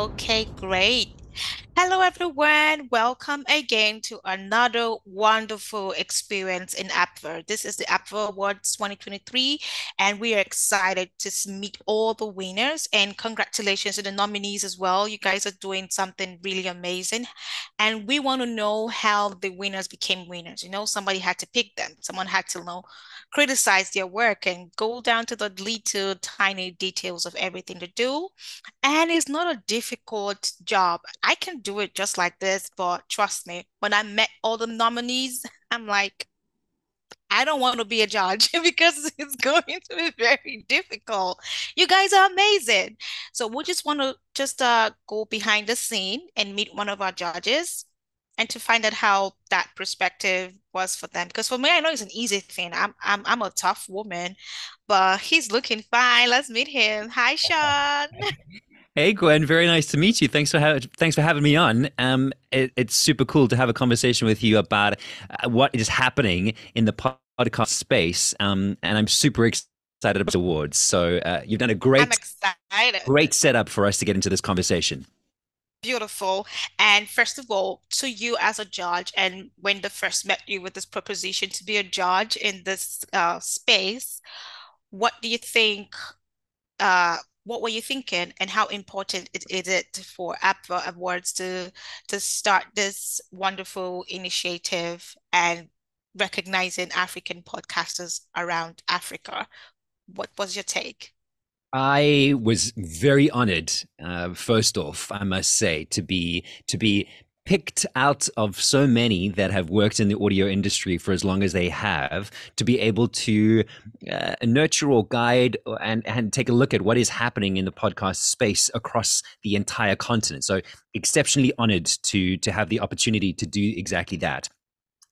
Okay, great. Hello, everyone. Welcome again to another wonderful experience in APVA. This is the APVA Awards 2023, and we are excited to meet all the winners. And congratulations to the nominees as well. You guys are doing something really amazing. And we want to know how the winners became winners. Somebody had to pick them, someone had to criticize their work and go down to the little tiny details of everything they do. And it's not a difficult job. I can do it just like this, but trust me, when I met all the nominees, I'm like, I don't want to be a judge because it's going to be very difficult. You guys are amazing. So we just want to just go behind the scene and meet one of our judges and to find out how that perspective was for them. Because for me, I know it's an easy thing. I'm a tough woman, but he's looking fine. Let's meet him. Hi, Sean. Hey Gwen, very nice to meet you. Thanks for having me on. It's super cool to have a conversation with you about what is happening in the podcast space. And I'm super excited about awards. So you've done a I'm great excited. great setup for us to get into this conversation. Beautiful. And first of all, to you as a judge, and when they first met you with this proposition to be a judge in this space, what do you think? What were you thinking, and how important is it for APVA Awards to start this wonderful initiative and recognizing African podcasters around Africa? What was your take? I was very honored, first off, I must say, to be picked out of so many that have worked in the audio industry for as long as they have, to be able to nurture or guide and take a look at what is happening in the podcast space across the entire continent. So exceptionally honored to have the opportunity to do exactly that.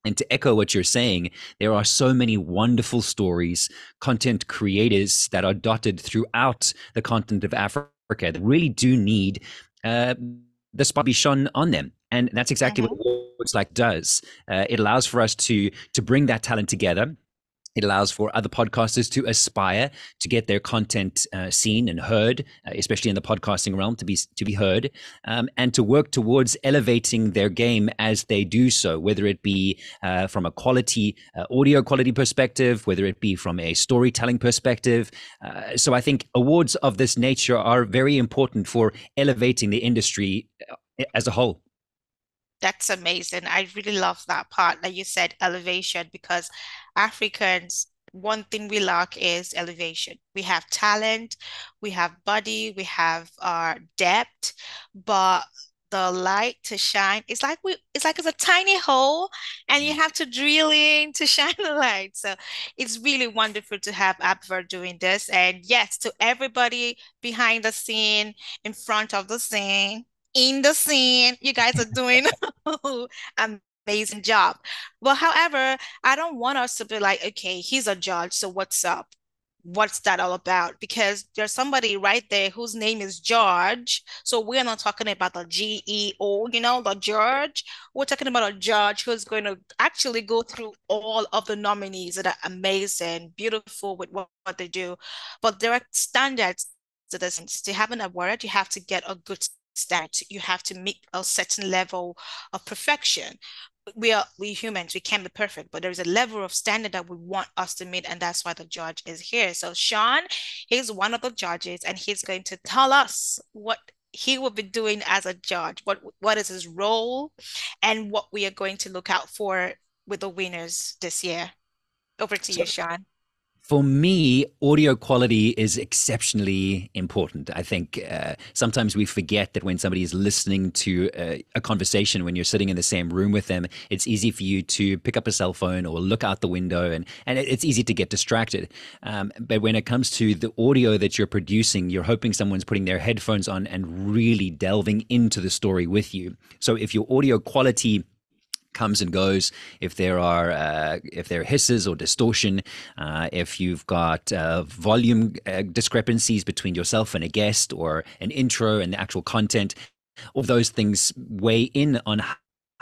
And to echo what you're saying, there are so many wonderful stories, content creators that are dotted throughout the continent of Africa that really do need uh, the spot be shone on them. And that's exactly what Mhm. Awards like does. It allows for us to bring that talent together. It allows for other podcasters to aspire to get their content seen and heard, especially in the podcasting realm, to be heard, and to work towards elevating their game as they do so, whether it be from a quality audio quality perspective, whether it be from a storytelling perspective. So I think awards of this nature are very important for elevating the industry as a whole. That's amazing. I really love that part that you said elevation because Africans, one thing we lack is elevation. We have talent, we have body, we have our depth, but the light to shine, it's like it's a tiny hole and you have to drill in to shine the light. So it's really wonderful to have Abver doing this. And yes, to everybody behind the scene, in front of the scene, in the scene. You guys are doing amazing job. But however, I don't want us to be like, okay, he's a judge, so what's up? What's that all about? Because there's somebody right there whose name is George. So we're not talking about the GEO, the George. We're talking about a judge who's going to actually go through all of the nominees that are amazing, beautiful with what they do. But there are standards to this. To have an award, you have to get a good standard. You have to meet a certain level of perfection. We humans, we can't be perfect, but there's a level of standard that we want us to meet, and that's why the judge is here. So Sean, he's one of the judges, and he's going to tell us what he will be doing as a judge, what is his role, and what we are going to look out for with the winners this year. Over to you, So Sean. for me, audio quality is exceptionally important. I think sometimes we forget that when somebody is listening to a conversation, when you're sitting in the same room with them, it's easy for you to pick up a cell phone or look out the window, and it's easy to get distracted. But when it comes to the audio that you're producing, you're hoping someone's putting their headphones on and really delving into the story with you. So if your audio quality comes and goes, if there are hisses or distortion, if you've got volume discrepancies between yourself and a guest or an intro and the actual content, all those things weigh in on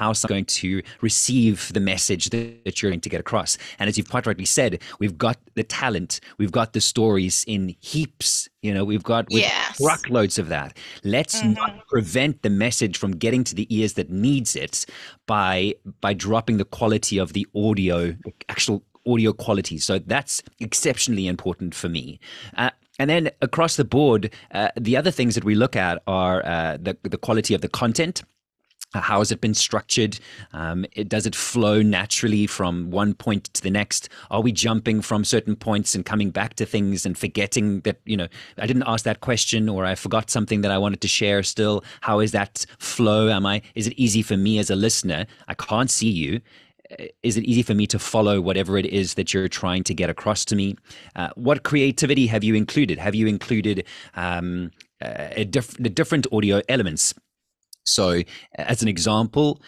how someone's going to receive the message that you're going to get across. And as you've quite rightly said, we've got the talent, we've got the stories in heaps. We've Yes. truckloads of that. Let's not Hmm. prevent the message from getting to the ears that needs it by dropping the quality of the audio, actual audio quality. So that's exceptionally important for me. And then across the board, the other things that we look at are the quality of the content. How has it been structured? Does it flow naturally from one point to the next? Are we jumping from certain points and coming back to things and forgetting that, I didn't ask that question, or I forgot something that I wanted to share still? How is that flow? Is it easy for me as a listener? I can't see you. Is it easy for me to follow whatever it is that you're trying to get across to me? What creativity have you included? Have you included the different audio elements? So, as an example,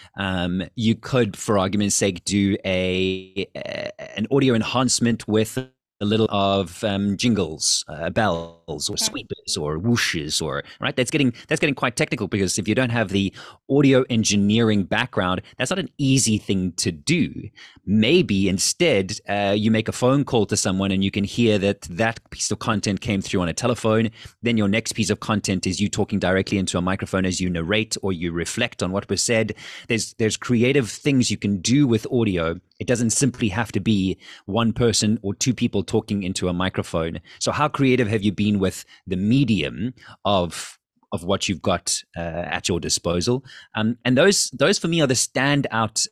you could, for argument's sake, do an audio enhancement with a little of jingles, bells, or sweepers, or whooshes, or right. That's getting quite technical, because if you don't have the audio engineering background, that's not an easy thing to do. Maybe instead, you make a phone call to someone, and you can hear that piece of content came through on a telephone. Then your next piece of content is you talking directly into a microphone as you narrate or you reflect on what was said. There's creative things you can do with audio. It doesn't simply have to be one person or two people talking into a microphone. So how creative have you been with the medium of what you've got at your disposal? And those for me are the standout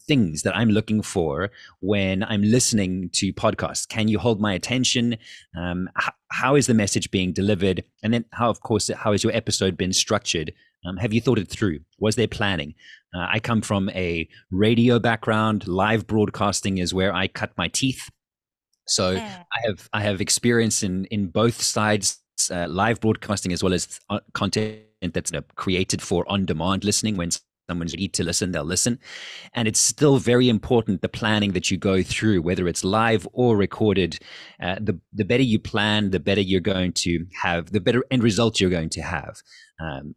things that I'm looking for when I'm listening to podcasts. Can you hold my attention? How is the message being delivered? And then how has your episode been structured? Have you thought it through? Was there planning? I come from a radio background. Live broadcasting is where I cut my teeth. So Mm. I have experience in both sides, live broadcasting as well as content that's created for on-demand listening. When someone's ready to listen, they'll listen. And it's still very important, the planning that you go through, whether it's live or recorded. The better you plan, the better you're going to have, the better end result you're going to have.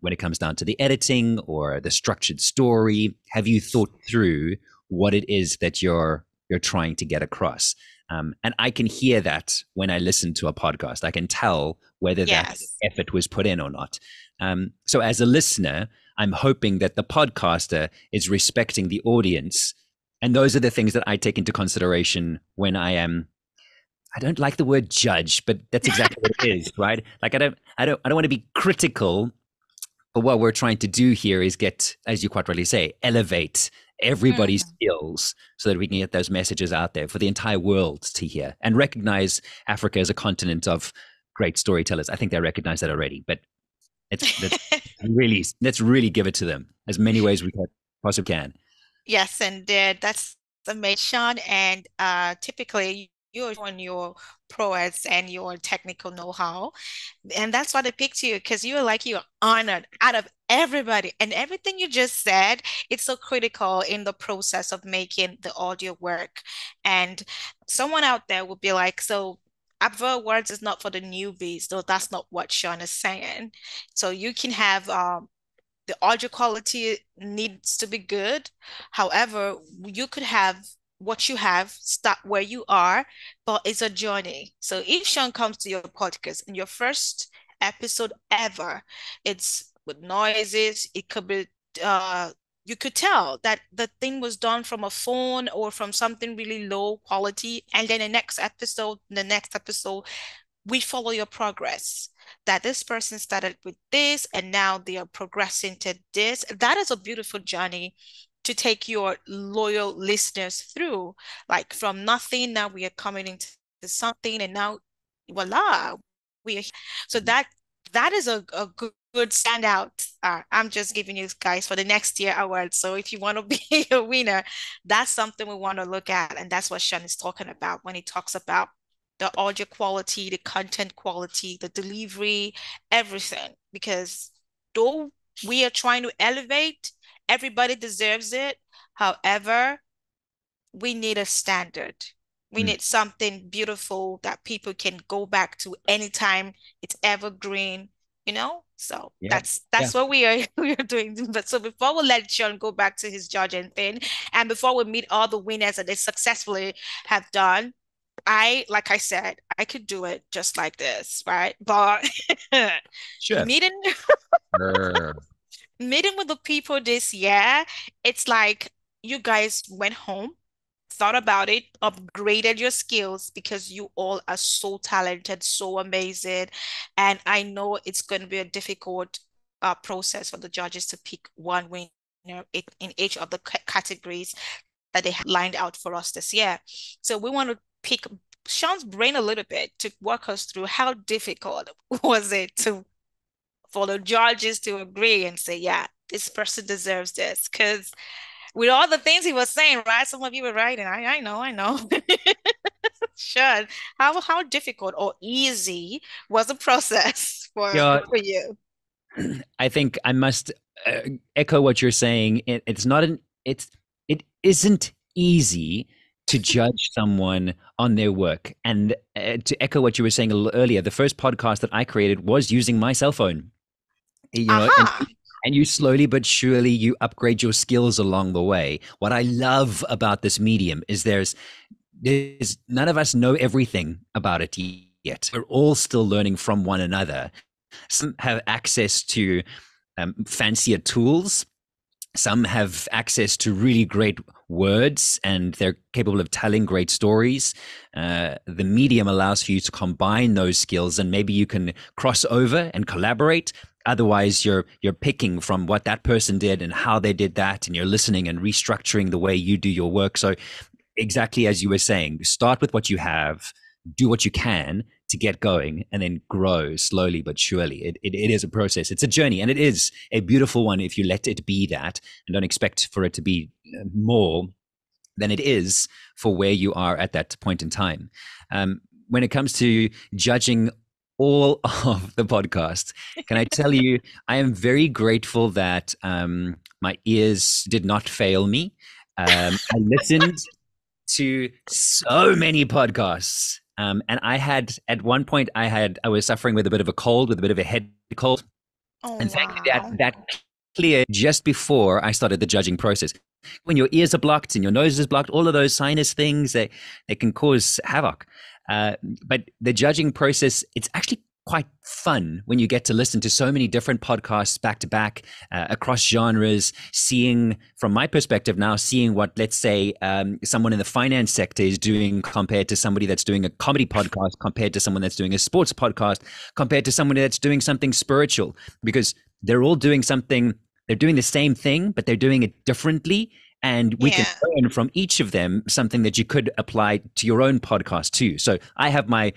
When it comes down to the editing or the structured story, have you thought through what it is that you're trying to get across? And I can hear that when I listen to a podcast. I can tell whether that Yes. effort was put in or not. So as a listener, I'm hoping that the podcaster is respecting the audience. And those are the things that I take into consideration when I don't like the word judge, but that's exactly what it is, right? Like I don't want to be critical. But what we're trying to do here is get, as you quite rightly say, elevate everybody's Mhm. skills so that we can get those messages out there for the entire world to hear and recognize Africa as a continent of great storytellers. I think they recognize that already, but let's really give it to them as many ways we possibly can. Yes, and that's amazing, Sean. And typically, you're showing your prowess and your technical know-how. And that's why they picked you, because you're honored out of everybody. And everything you just said, it's so critical in the process of making the audio work. And someone out there will be like, so APVA Awards is not for the newbies, though that's not what Sean is saying. So you can have the audio quality needs to be good. However, you could have what you have, start where you are, but it's a journey. So if Sean comes to your podcast and your first episode ever, it's with noises, it could be you could tell that the thing was done from a phone or from something really low quality. And then the next episode, we follow your progress. That this person started with this and now they are progressing to this. That is a beautiful journey to take your loyal listeners through. Like from nothing, now we are coming into something, and now voila, we are. So that is a good standout. I'm just giving you guys for the next year award. So if you want to be a winner, that's something we want to look at. And that's what Sean is talking about when he talks about the audio quality, the content quality, the delivery, everything. Because though we are trying to elevate, everybody deserves it. However, we need a standard. We Mm. need something beautiful that people can go back to anytime. It's evergreen, you know? So Yeah. that's what we are we are doing. But so before we let Sean go back to his judging thing, and before we meet all the winners that they successfully have done, like I said, I could do it just like this, right? But Sure. meeting Sure. meeting with the people this year, it's like you guys went home, thought about it, upgraded your skills because you all are so talented, so amazing. And I know it's going to be a difficult process for the judges to pick one winner in each of the categories that they have lined out for us this year. So we want to pick Sean's brain a little bit to walk us through how difficult was it to for the judges to agree and say, yeah, this person deserves this. Because with all the things he was saying, right? Some of you were right, and I know. Sure. How difficult or easy was the process Yeah, for you? I think I must echo what you're saying. It isn't easy to judge someone on their work. And to echo what you were saying a little earlier, the first podcast that I created was using my cell phone. Aha. And you slowly but surely you upgrade your skills along the way. What I love about this medium is there's none of us know everything about it yet. We're all still learning from one another. Some have access to fancier tools. Some have access to really great words and they're capable of telling great stories. The medium allows for you to combine those skills and maybe you can cross over and collaborate. Otherwise, you're picking from what that person did and how they did that, and you're listening and restructuring the way you do your work. So exactly as you were saying, start with what you have, do what you can to get going, and then grow slowly but surely. It is a process. It's a journey, and it is a beautiful one if you let it be that and don't expect for it to be more than it is for where you are at that point in time. When it comes to judging all of the podcasts, can I tell you, I am very grateful that my ears did not fail me. I listened to so many podcasts. And I had at one point I was suffering with a bit of a cold, with a bit of a head cold, Oh, and thankfully wow. that cleared just before I started the judging process. When your ears are blocked and your nose is blocked, all of those sinus things they can cause havoc. But the judging process, it's actually quite fun when you get to listen to so many different podcasts back to back across genres, seeing from my perspective now, seeing what, let's say, someone in the finance sector is doing compared to somebody that's doing a comedy podcast, compared to someone that's doing a sports podcast, compared to somebody that's doing something spiritual, because they're all doing something, they're doing the same thing, but they're doing it differently. And we can Yeah. learn from each of them something that you could apply to your own podcast too. So I have my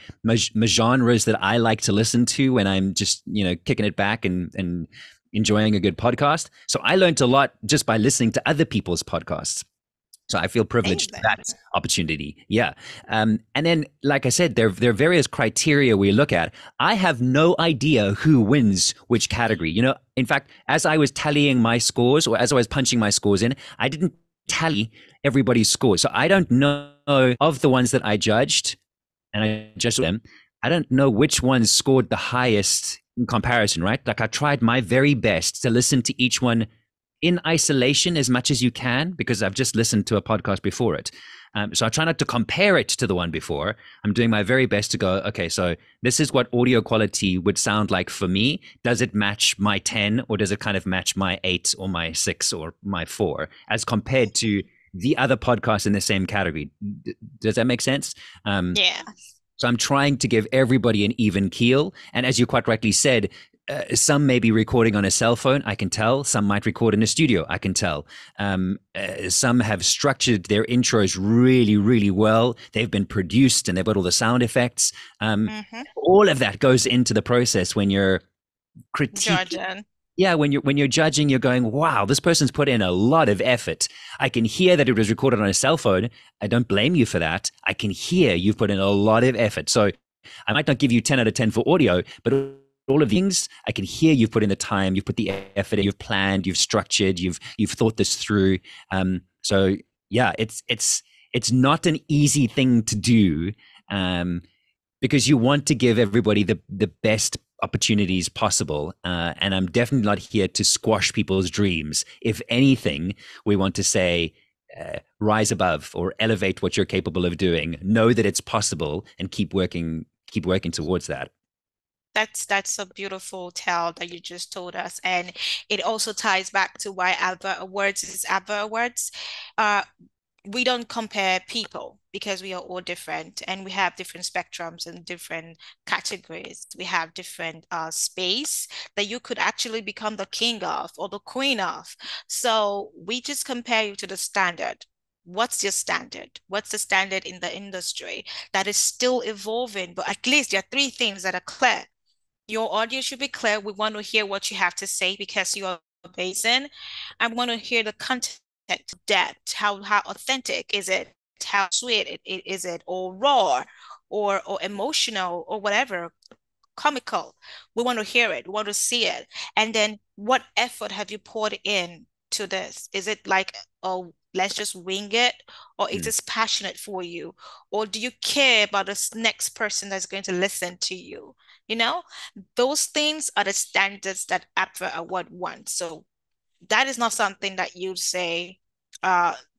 genres that I like to listen to when I'm just, kicking it back and enjoying a good podcast. So I learned a lot just by listening to other people's podcasts. So I feel privileged for Amazing. that opportunity. Yeah. And then, like I said, there are various criteria we look at. I have no idea who wins which category. In fact, as I was tallying my scores or as I was punching my scores in, I didn't tally everybody's scores. So I don't know of the ones that I judged and I judged them. I don't know which ones scored the highest in comparison, right? Like I tried my very best to listen to each one in isolation as much as you can, because I've just listened to a podcast before it. So I try not to compare it to the one before. I'm doing my very best to go, okay, so this is what audio quality would sound like for me. Does it match my 10 or does it kind of match my 8 or my 6 or my 4 as compared to the other podcasts in the same category? Does that make sense? Yeah. So I'm trying to give everybody an even keel. And as you quite rightly said, some may be recording on a cell phone, I can tell. Some might record in a studio, I can tell. Some have structured their intros really, really well. They've been produced and they've got all the sound effects. Mm-hmm. All of that goes into the process when you're critiquing. Jordan. Yeah, when you're judging, you're going, wow, this person's put in a lot of effort. I can hear that it was recorded on a cell phone. I don't blame you for that. I can hear you've put in a lot of effort. So I might not give you 10 out of 10 for audio, but all of things, I can hear you've put in the time, you've put the effort in, you've planned, you've structured, you've thought this through. So yeah, it's not an easy thing to do, because you want to give everybody the best opportunities possible. And I'm definitely not here to squash people's dreams. If anything, we want to say, rise above or elevate what you're capable of doing. Know that it's possible and keep working towards that. That's a beautiful tale that you just told us. And it also ties back to why APVA Awards is APVA Awards. Uh, we don't compare people because we are all different and we have different spectrums and different categories. We have different space that you could actually become the king of or the queen of. So we just compare you to the standard. What's your standard? What's the standard in the industry that is still evolving? But at least there are three things that are clear. Your audience should be clear. We want to hear what you have to say because you are amazing. I want to hear the content depth. How authentic is it? How sweet is it, or raw, or emotional, or whatever, comical. We want to hear it. We want to see it. And then what effort have you poured in to this? Is it like, oh, let's just wing it? Or is Mm. this passionate for you? Or do you care about this next person that's going to listen to you? You know, those things are the standards that APVA Award wants. So that is not something that you'd say,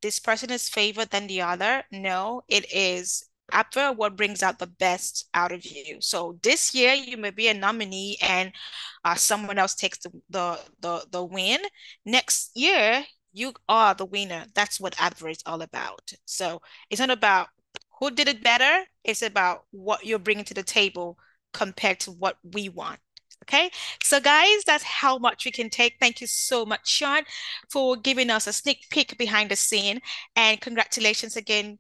this person is favored than the other. No, it is after what brings out the best out of you. So this year you may be a nominee and someone else takes the win. Next year you are the winner. That's what APVA is all about. So it's not about who did it better. It's about what you're bringing to the table compared to what we want. Okay, so guys, that's how much we can take. Thank you so much, Sean, for giving us a sneak peek behind the scene. And congratulations again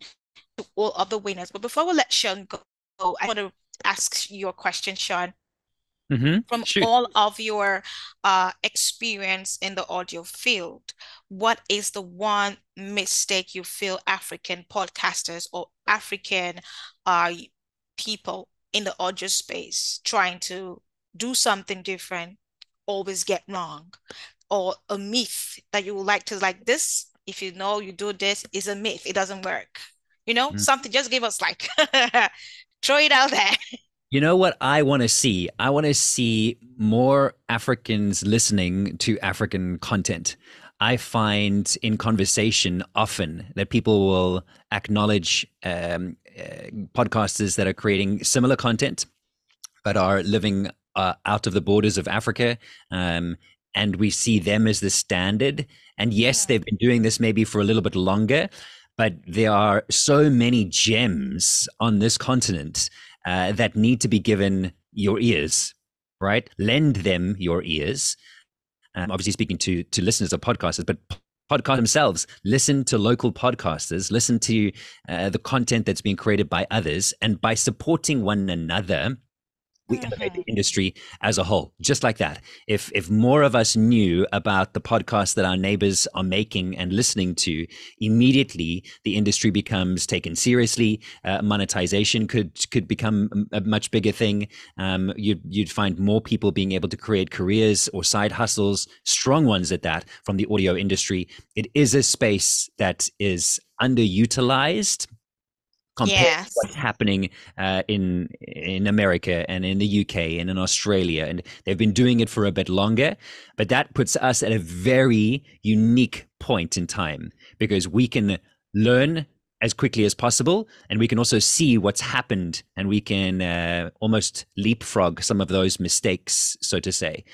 to all of the winners. But before we let Sean go, I want to ask you a question, Sean. From Shoot. all of your experience in the audio field, what is the one mistake you feel African podcasters or African uh, people in the audio space trying to do something different always get wrong? Or a myth that you would like to, like, this, if you know you do this, is a myth. It doesn't work. Something, just give us like throw it out there. You know what I want to see? I want to see more Africans listening to African content. I find in conversation often that people will acknowledge podcasters that are creating similar content but are living out of the borders of Africa. And we see them as the standard. And yes, Mm, they've been doing this maybe for a little bit longer, but there are so many gems on this continent that need to be given your ears, right? Lend them your ears. Obviously, speaking to listeners of podcasters, but podcasts themselves, listen to local podcasters, listen to the content that's being created by others, and by supporting one another, we elevate the mhm. industry as a whole, just like that. If more of us knew about the podcasts that our neighbors are making and listening to, immediately the industry becomes taken seriously. Monetization could become a much bigger thing. You'd find more people being able to create careers or side hustles, strong ones at that, from the audio industry. It is a space that is underutilized compared to Yes. what's happening in America and in the UK and in Australia, and they've been doing it for a bit longer. But that puts us at a very unique point in time because we can learn as quickly as possible, and we can also see what's happened, and we can almost leapfrog some of those mistakes, so to say.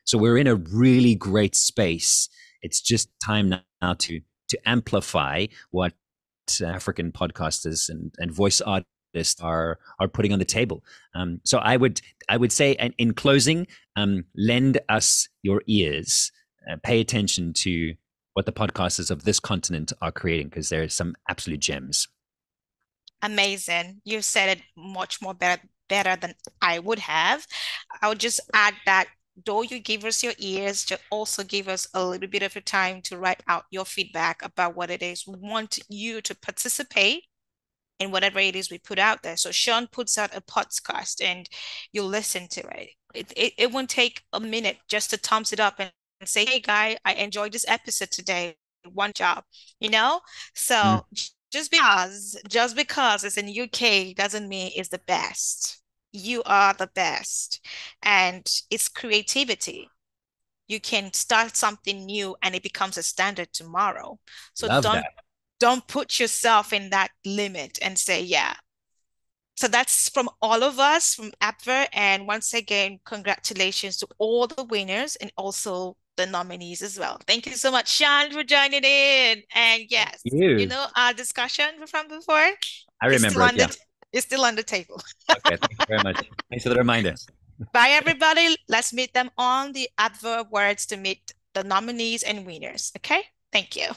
So we're in a really great space. It's just time now to amplify what African podcasters and voice artists are putting on the table. So I would say, in closing, lend us your ears. Pay attention to what the podcasters of this continent are creating, because there are some absolute gems. Amazing. You said it much more better than I would have. I would just add that though you give us your ears, to also give us a little bit of your time to write out your feedback about what it is. We want you to participate in whatever it is we put out there. So Sean puts out a podcast and you listen to it. It won't take a minute just to thumbs it up and say, hey guy, I enjoyed this episode today. One job, you know? Mm. So just because it's in UK doesn't mean it's the best. You are the best. And it's creativity. You can start something new and it becomes a standard tomorrow. So Love that. don't put yourself in that limit and say, yeah. So that's from all of us from APVA. And once again, congratulations to all the winners and also the nominees as well. Thank you so much, Sean, for joining in. And Thank yes, you. our discussion from before I is remember still it. on Yeah. it's still on the table. Okay. Thank you very much. Thanks for the reminder. Bye, everybody. Let's meet them on the APVA Awards to meet the nominees and winners. Okay? Thank you.